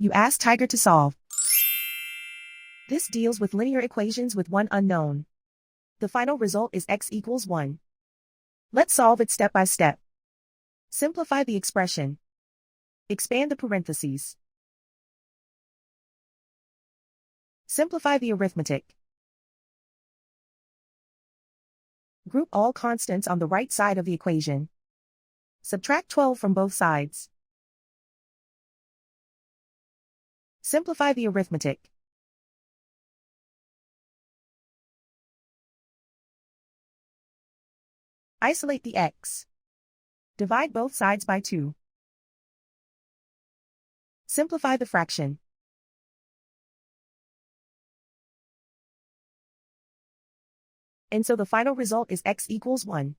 You ask Tiger to solve. This deals with linear equations with one unknown. The final result is x equals 1. Let's solve it step by step. Simplify the expression. Expand the parentheses. Simplify the arithmetic. Group all constants on the right side of the equation. Subtract 12 from both sides. Simplify the arithmetic. Isolate the x. Divide both sides by 2. Simplify the fraction. And so the final result is x equals 1.